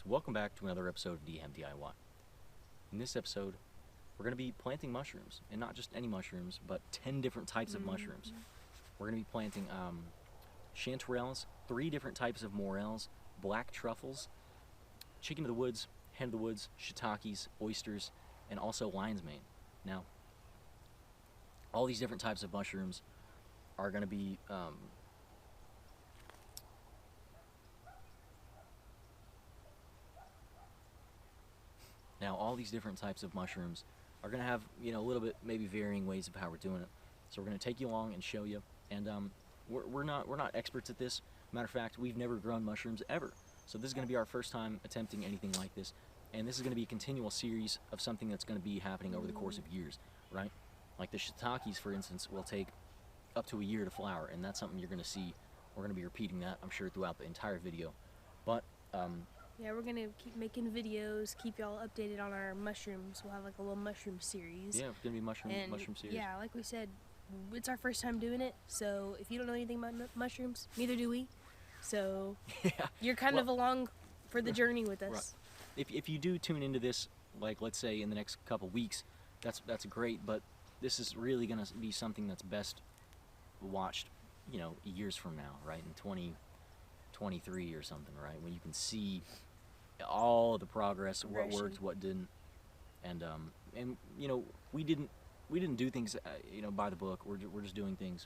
So welcome back to another episode of DHamDIY. In this episode, we're going to be planting mushrooms, and not just any mushrooms, but 10 different types of mushrooms. We're going to be planting chanterelles, 3 different types of morels, black truffles, chicken of the woods, hen of the woods, shiitakes, oysters, and also lion's mane. Now, all these different types of mushrooms are going to be all these different types of mushrooms are going to have, a little bit maybe varying ways of how we're doing it. So we're going to take you along and show you. And we're not experts at this. Matter of fact, we've never grown mushrooms ever. So this is going to be our first time attempting anything like this. And this is going to be a continual series of something that's going to be happening over the course of years, right? Like the shiitakes, for instance, will take up to a year to flower, and that's something you're going to see. We're going to be repeating that, I'm sure, throughout the entire video. But yeah, we're gonna keep making videos, keep y'all updated on our mushrooms. We'll have like a little mushroom series. Yeah, it's gonna be mushroom series. Yeah, like we said, it's our first time doing it. So if you don't know anything about mushrooms, neither do we. So yeah, you're kind of along for the journey with us. Right. If you do tune into this, like let's say in the next couple weeks, that's great. But this is really gonna be something that's best watched, years from now, right? In 2023 or something, right? When you can see all the progress, what worked, what didn't, and we didn't do things by the book. We're just doing things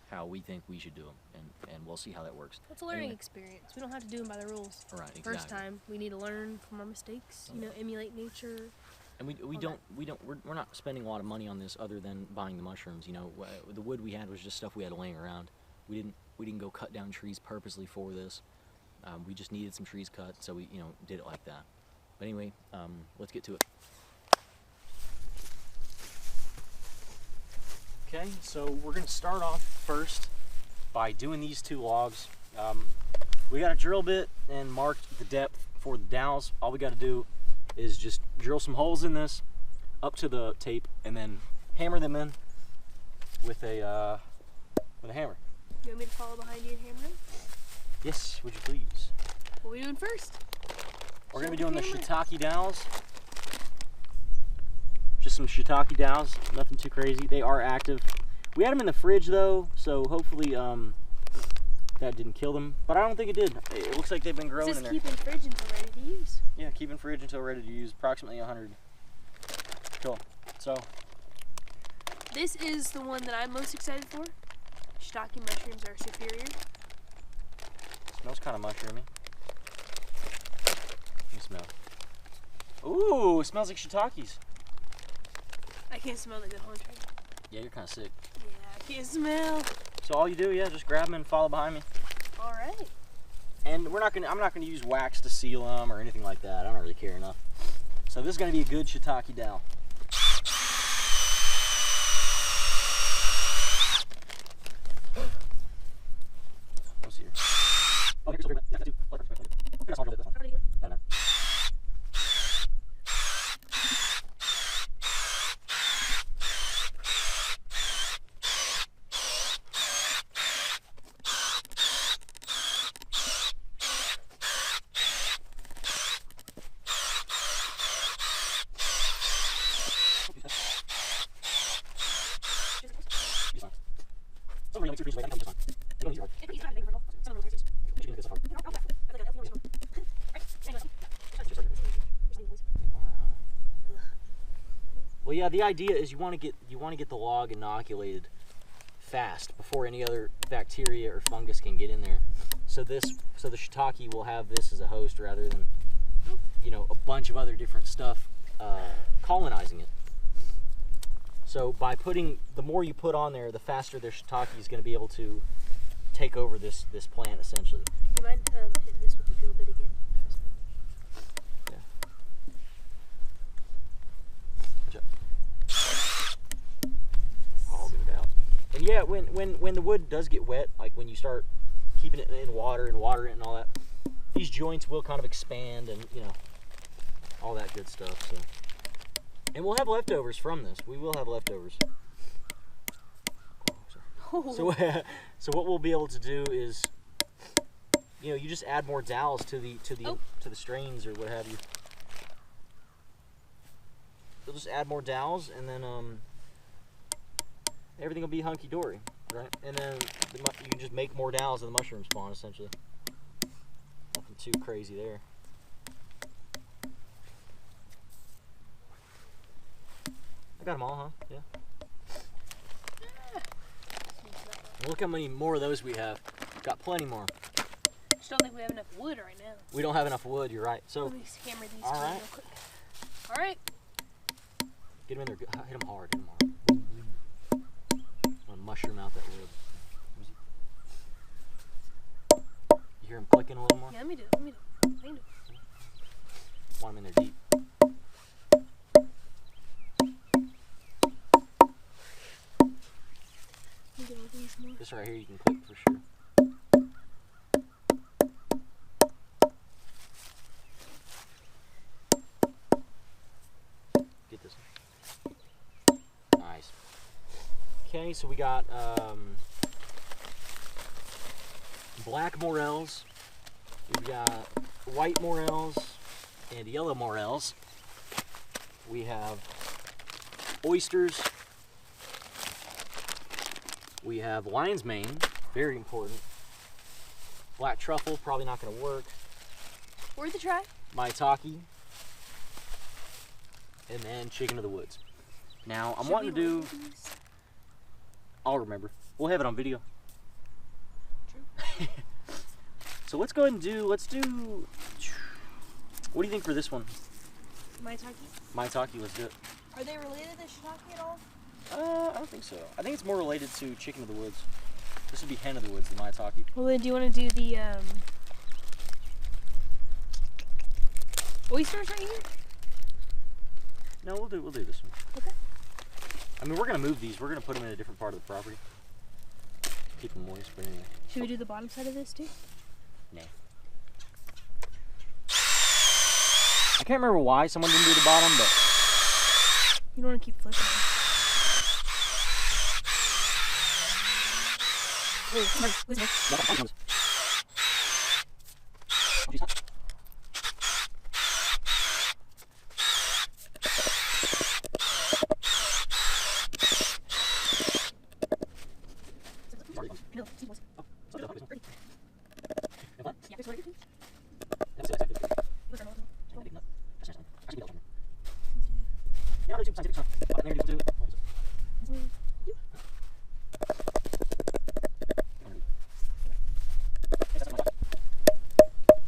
how we think we should do them, and we'll see how that works. It's a learning experience. We don't have to do them by the rules. Right, exactly. First time, we need to learn from our mistakes. Emulate nature. And we're not spending a lot of money on this other than buying the mushrooms. The wood we had was just stuff we had laying around. We didn't go cut down trees purposely for this. We just needed some trees cut, so we did it like that. But anyway, let's get to it. Okay, so we're gonna start off first by doing these 2 logs. We got a drill bit and marked the depth for the dowels. All we got to do is just drill some holes in this up to the tape, and then hammer them in with a hammer. You want me to follow behind you and hammer them? Yes, would you please? What are we doing first? We're going to be doing the shiitake dowels. Just some shiitake dowels, nothing too crazy. They are active. We had them in the fridge though, so hopefully that didn't kill them. But I don't think it did. It looks like they've been growing in there. Keep in fridge until ready to use. Yeah, keep in fridge until ready to use, approximately 100. Cool. So this is the one that I'm most excited for. Shiitake mushrooms are superior. Smells kind of mushroomy. Let me smell. Ooh, it smells like shiitakes. I can't smell the good one, right? Yeah, you're kind of sick. Yeah, I can't smell. So all you do, just grab them and follow behind me. All right. And I'm not gonna use wax to seal them or anything like that. I don't really care enough. So this is gonna be a good shiitake dowel. Well, yeah, the idea is you want to get the log inoculated fast before any other bacteria or fungus can get in there. So the shiitake will have this as a host rather than a bunch of other different stuff colonizing it. So by the more you put on there, the faster their shiitake is going to be able to take over this plant essentially. Do you mind hitting this with the drill bit again? Yeah. I'll get it out. And yeah, when the wood does get wet, like when you start keeping it in water and watering it and all that, these joints will kind of expand and all that good stuff. So. And we'll have leftovers from this. We will have leftovers. Oh. So what we'll be able to do is, you know, you just add more dowels to the strains or what have you. You'll just add more dowels, and then everything will be hunky dory, right? And then you can just make more dowels and the mushroom spawn essentially. Nothing too crazy there. I got them all, huh? Yeah. Look how many more of those we have. Got plenty more. Just don't think we have enough wood right now. We don't have enough wood. You're right. So. Let me hammer these all right. real quick. All right. Get them in there. Hit them hard. Hit them hard. I'm gonna mushroom out that wood. You hear him clicking a little more? Yeah, let me do it. Let me do it. I can do it. Want them in there deep. Get all these more. This right here you can click for sure. Get this one. Nice. Okay, so we got black morels, we've got white morels and yellow morels. We have oysters. We have lion's mane, very important. Black truffle, probably not going to work. Worth a try. Maitake. And then chicken of the woods. Now, I'm wanting to do... I'll remember. We'll have it on video. True. So let's go ahead and let's do... What do you think for this one? Maitake? Maitake, let's do it. Are they related to shiitake at all? I don't think so. I think it's more related to chicken of the woods. This would be hen of the woods, the maitake. Well, then do you want to do the oysters right here? No, we'll do this one. Okay. I mean, we're gonna move these. We're gonna put them in a different part of the property. Keep them moist, but anyway. Should we do the bottom side of this too? No. I can't remember why someone didn't do the bottom, but you don't want to keep flipping them.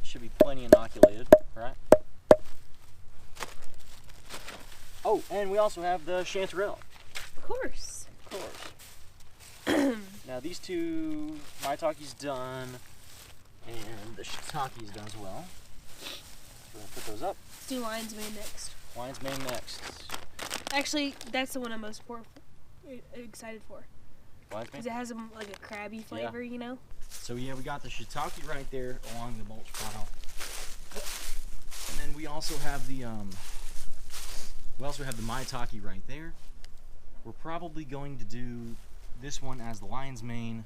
should be plenty inoculated, right? Oh, and we also have the chanterelle. Of course. Of course. Now these two, maitake's done, and the shiitake's done as well. We're gonna put those up. Let's do lion's mane next. Lion's mane next. Actually, that's the one I'm most excited for. Lion's mane? Because it has like a crabby flavor, you know? So yeah, we got the shiitake right there along the mulch pile. And then we also have the maitake right there. We're probably going to do this one as the lion's mane,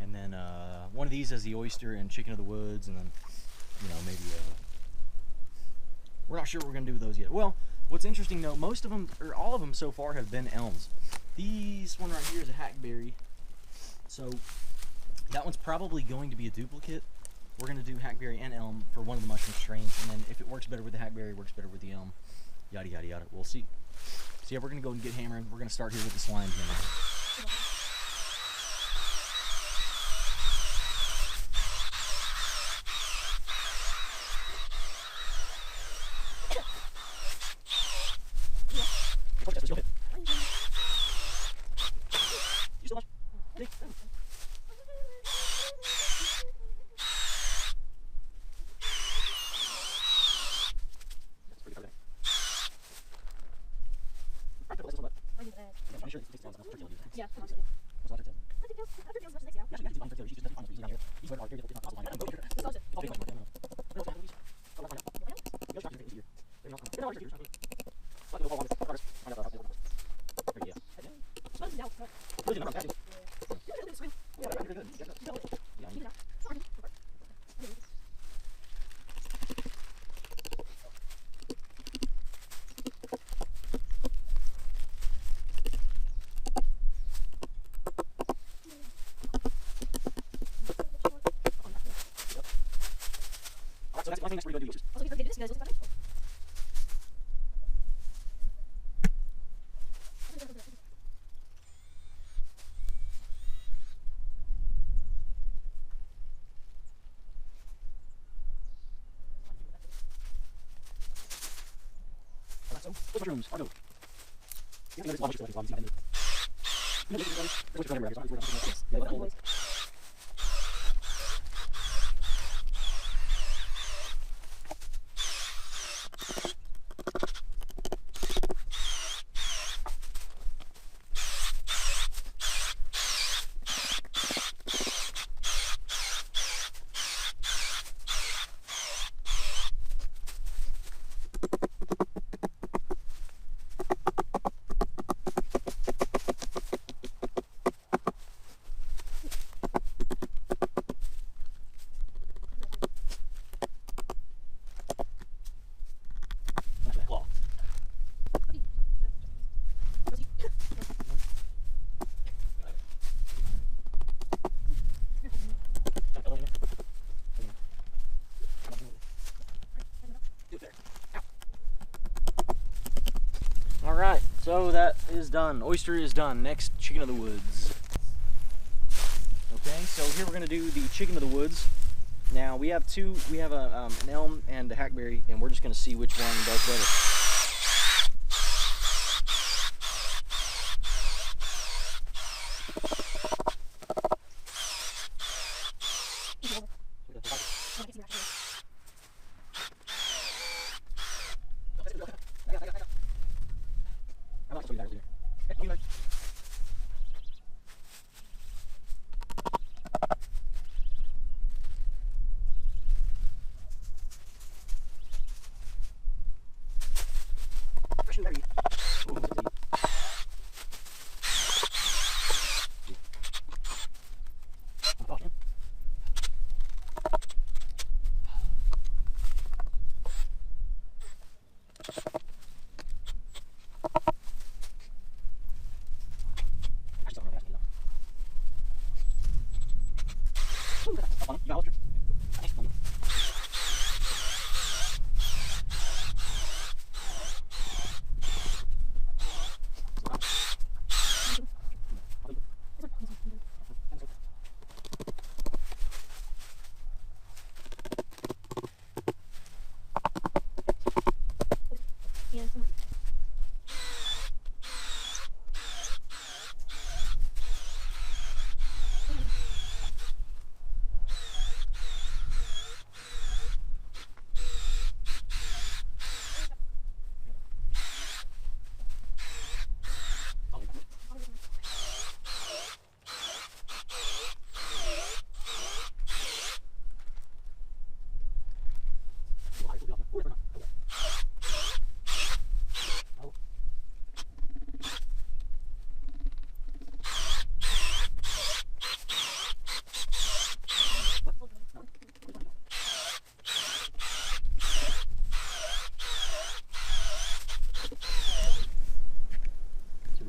and then one of these as the oyster and chicken of the woods, and then maybe we're not sure what we're gonna do with those yet. Well, what's interesting though, most of them or all of them so far have been elms. This one right here is a hackberry, so that one's probably going to be a duplicate. We're gonna do hackberry and elm for one of the mushroom strains, and then if it works better with the hackberry, it works better with the elm. Yada yada yada. We'll see. So yeah, we're gonna go and get hammering. We're gonna start here with this lion's mane. I think that's where you go do oysters. Also, if you do this, you guys look at it. So, those mushrooms are dope. Alright, so that is done. Oyster is done. Next, chicken of the woods. Okay, so here we're going to do the chicken of the woods. Now, we have an elm and a hackberry, and we're just going to see which one does better.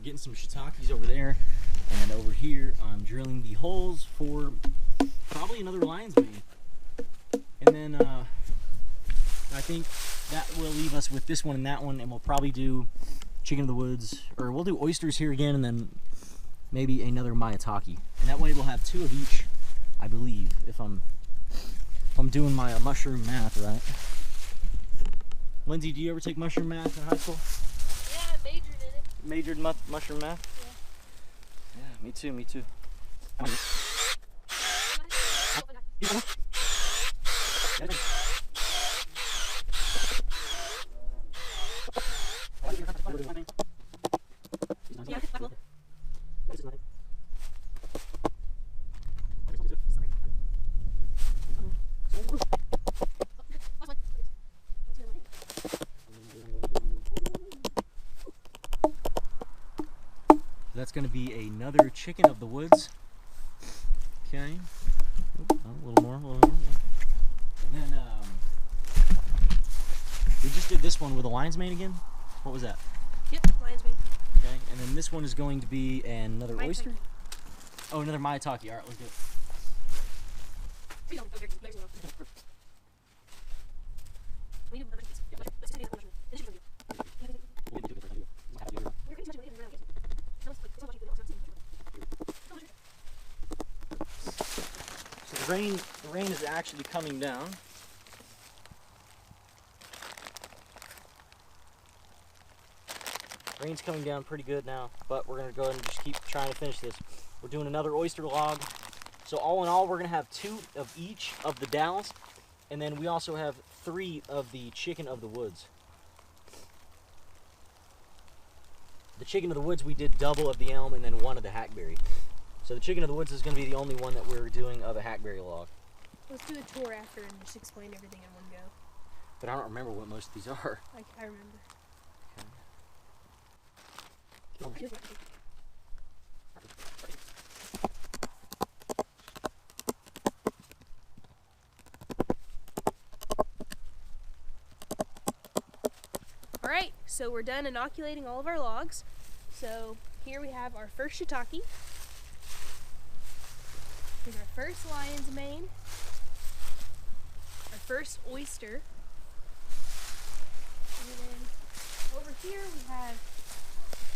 Getting some shiitakes over there, and over here I'm drilling the holes for probably another lion's mane. And then I think that will leave us with this one and that one, and we'll probably do chicken of the woods, or we'll do oysters here again, and then maybe another maitake. And that way we'll have 2 of each, I believe, if I'm doing my mushroom math right. Lindsay, do you ever take mushroom math in high school? Majored mushroom math? Yeah. Yeah, me too, me too. That's going to be another chicken of the woods. Okay. Oop, a little more, a little more. Yeah. And then we just did this one with a lion's mane again. What was that? Yep, lion's mane. Okay, and then this one is going to be another maitake. Oyster? Oh, another maitake. All right, let's do it. the rain is actually coming down. Rain's coming down pretty good now, but we're gonna go ahead and just keep trying to finish this. We're doing another oyster log. So all in all, we're gonna have 2 of each of the dowels, and then we also have 3 of the chicken of the woods. The chicken of the woods, we did double of the elm and then 1 of the hackberry. So the chicken of the woods is gonna be the only one that we're doing of a hackberry log. Let's do a tour after and just explain everything in one go. But I don't remember what most of these are. I remember. Okay. Alright, so we're done inoculating all of our logs. So here we have our first shiitake. Here's our first lion's mane. Our first oyster. And then over here we have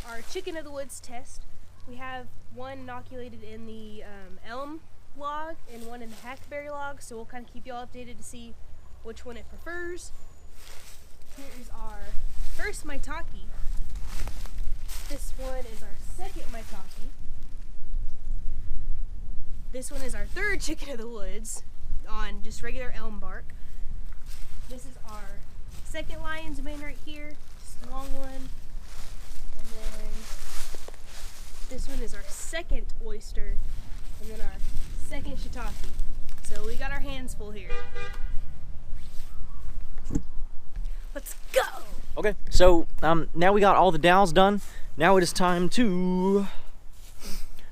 our chicken of the woods test. We have 1 inoculated in the elm log and 1 in the hackberry log, so we'll kind of keep you all updated to see which one it prefers. Here is our first maitake. This one is our second maitake. This one is our 3rd chicken of the woods on just regular elm bark. This is our second lion's mane right here, just a long one. And then this one is our second oyster, and then our second shiitake. So we got our hands full here. Let's go! Okay, so now we got all the dowels done. Now it is time to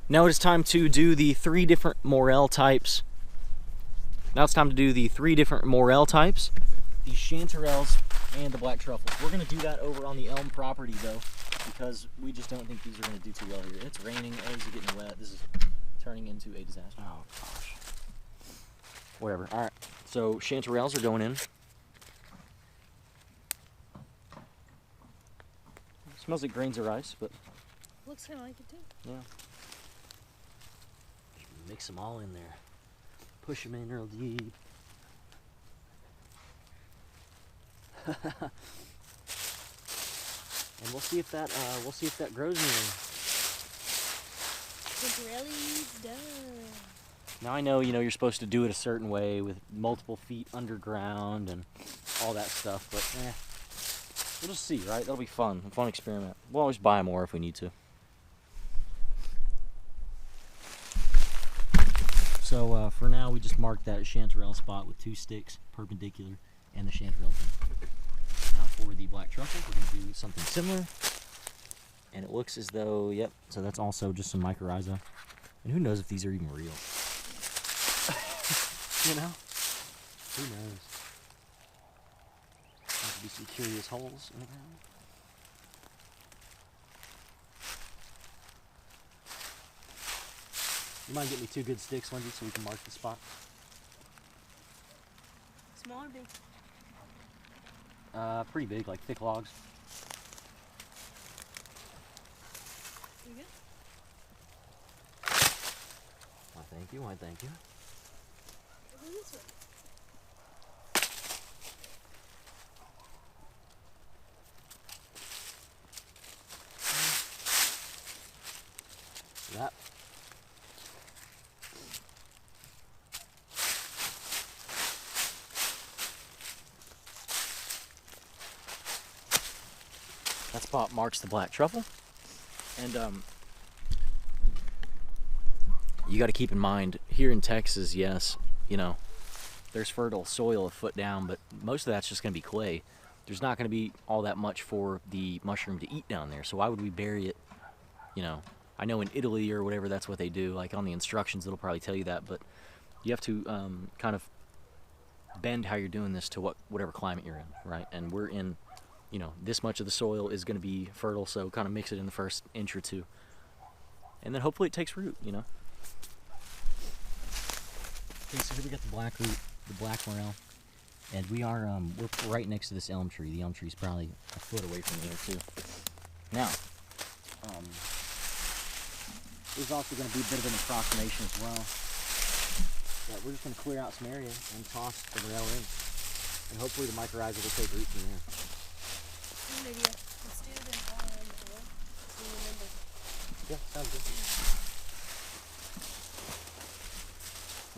do the 3 different morel types. Now it's time to do the 3 different morel types, the chanterelles and the black truffles. We're gonna do that over on the elm property though, because we just don't think these are gonna do too well here. It's raining, eggs are getting wet. This is turning into a disaster. Oh gosh. Whatever. All right. So chanterelles are going in. Smells like grains of rice, but looks kind of like it too. Yeah. Just mix them all in there. Push them in real deep. And we'll see if that grows anything. Chanterelle's done. Now I know, you're supposed to do it a certain way with multiple feet underground and all that stuff, but we'll just see, right? That'll be fun, a fun experiment. We'll always buy more if we need to. So for now, we just marked that chanterelle spot with 2 sticks perpendicular and the chanterelle thing. Now for the black truffle, we're going to do something similar. And it looks as though, yep, so that's also just some mycorrhiza. And who knows if these are even real? You know? Who knows? There could be some curious holes in the ground. You mind getting me 2 good sticks, Lindsay, so we can mark the spot? Small or big? Pretty big, like thick logs. You good? Why, thank you. Why, thank you. Over this way. That. That spot marks the black truffle, and you got to keep in mind here in Texas, yes, there's fertile soil a foot down, but most of that's just going to be clay. There's not going to be all that much for the mushroom to eat down there, so why would we bury it? I know in Italy or whatever, that's what they do. Like on the instructions, it'll probably tell you that, but you have to kind of bend how you're doing this to whatever climate you're in, right? And we're in, this much of the soil is going to be fertile, so kind of mix it in the first inch or 2. And then hopefully it takes root, Okay, so here we got the black root, the black morel, and we're right next to this elm tree. The elm tree's probably a foot away from here too. Now, there's also going to be a bit of an approximation as well. But we're just going to clear out some area and toss the morel in. And hopefully the mycorrhiza will take root from there. Good idea. Let's do them all around the hole. So we remember. Yeah, sounds good.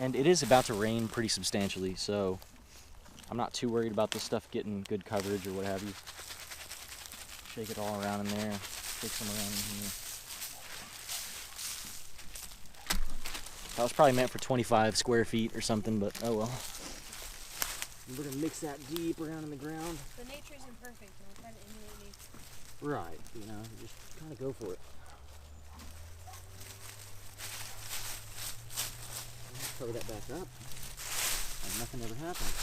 And it is about to rain pretty substantially, so I'm not too worried about this stuff getting good coverage or what have you. Shake it all around in there. Shake some around in here. That was probably meant for 25 square feet or something, but oh well. We're gonna mix that deep around in the ground. The nature isn't perfect, and we're trying to emulate nature. Right, you know, just kind of go for it. Cover that back up, and nothing ever happened.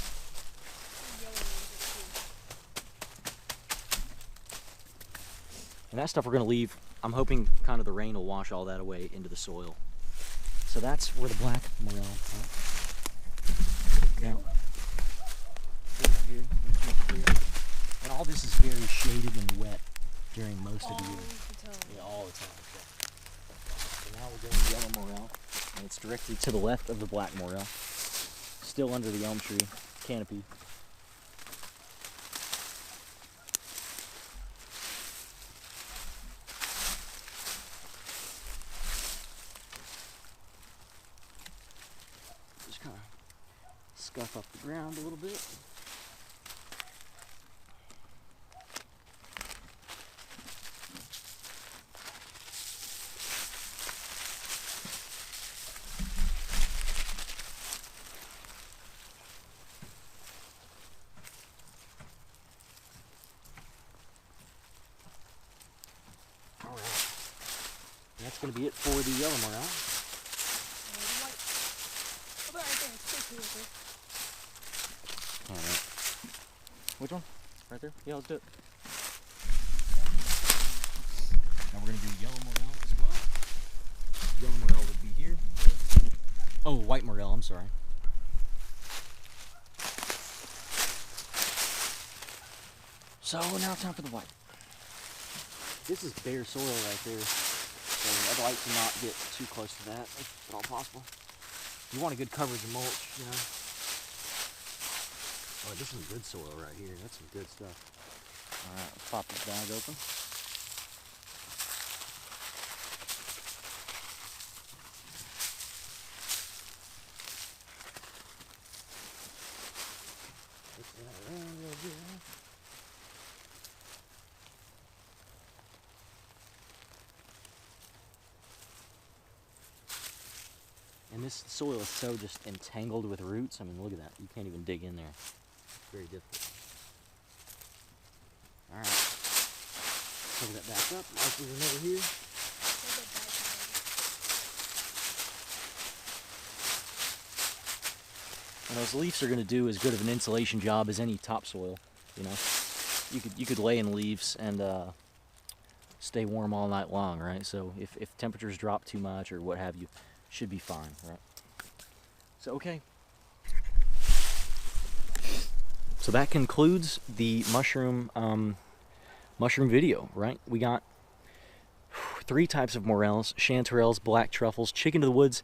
And that stuff we're gonna leave. I'm hoping kind of the rain will wash all that away into the soil. So that's where the black morel. Now, here, and all this is very shaded and wet during most of the year. Yeah, all the time. So now we're doing yellow morel, and it's directly to the left of the black morel, still under the elm tree canopy. Just kind of scuff up the ground a little bit. That's going to be it for the yellow morel. Alright. Which one? Right there? Yeah, let's do it. Now we're going to do yellow morel as well. Yellow morel would be here. Oh, white morel, I'm sorry. So now it's time for the white. This is bare soil right there. So I'd like to not get too close to that, if at all possible. You want a good coverage of mulch, you know. Oh, this is good soil right here. That's some good stuff. All right, let's pop this bag open. Twist that around a little bit. And this soil is so just entangled with roots. I mean, look at that. You can't even dig in there. It's very difficult. All right. Cover that back up. Like we were over here. And those leaves are going to do as good of an insulation job as any topsoil. You know, you could lay in leaves and stay warm all night long, right? So if temperatures drop too much or what have you, should be fine, right? So, okay. So that concludes the mushroom video, right? We got 3 types of morels: chanterelles, black truffles, chicken of the woods,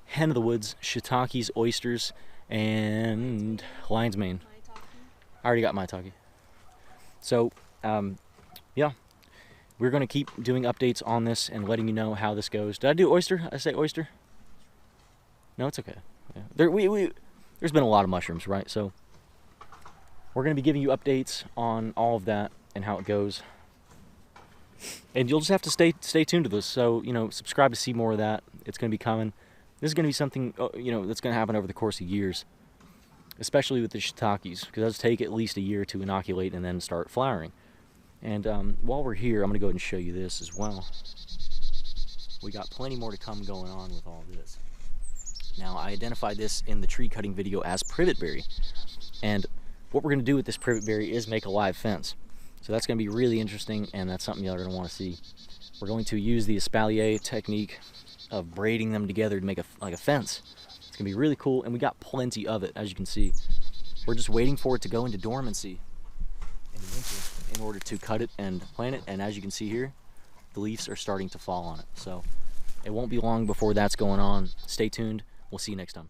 hen of the woods, shiitakes, oysters, and lion's mane. I already got maitake. So, yeah. We're going to keep doing updates on this and letting you know how this goes. Did I do oyster? Did I say oyster? No, it's okay. Yeah. There's been a lot of mushrooms, right? So we're going to be giving you updates on all of that and how it goes. And you'll just have to stay tuned to this. So, you know, subscribe to see more of that. It's going to be coming. This is going to be something, you know, that's going to happen over the course of years, especially with the shiitakes, because it does take at least a year to inoculate and then start flowering. And while we're here, I'm going to go ahead and show you this as well. We got plenty more to come going on with all this. Now, I identified this in the tree cutting video as privetberry. And what we're going to do with this privetberry is make a live fence. So that's going to be really interesting, and that's something y'all are going to want to see. We're going to use the espalier technique of braiding them together to make like a fence. It's going to be really cool, and we got plenty of it, as you can see. We're just waiting for it to go into dormancy in the winter in order to cut it and plant it. And as you can see here, the leaves are starting to fall on it. So it won't be long before that's going on. Stay tuned. We'll see you next time.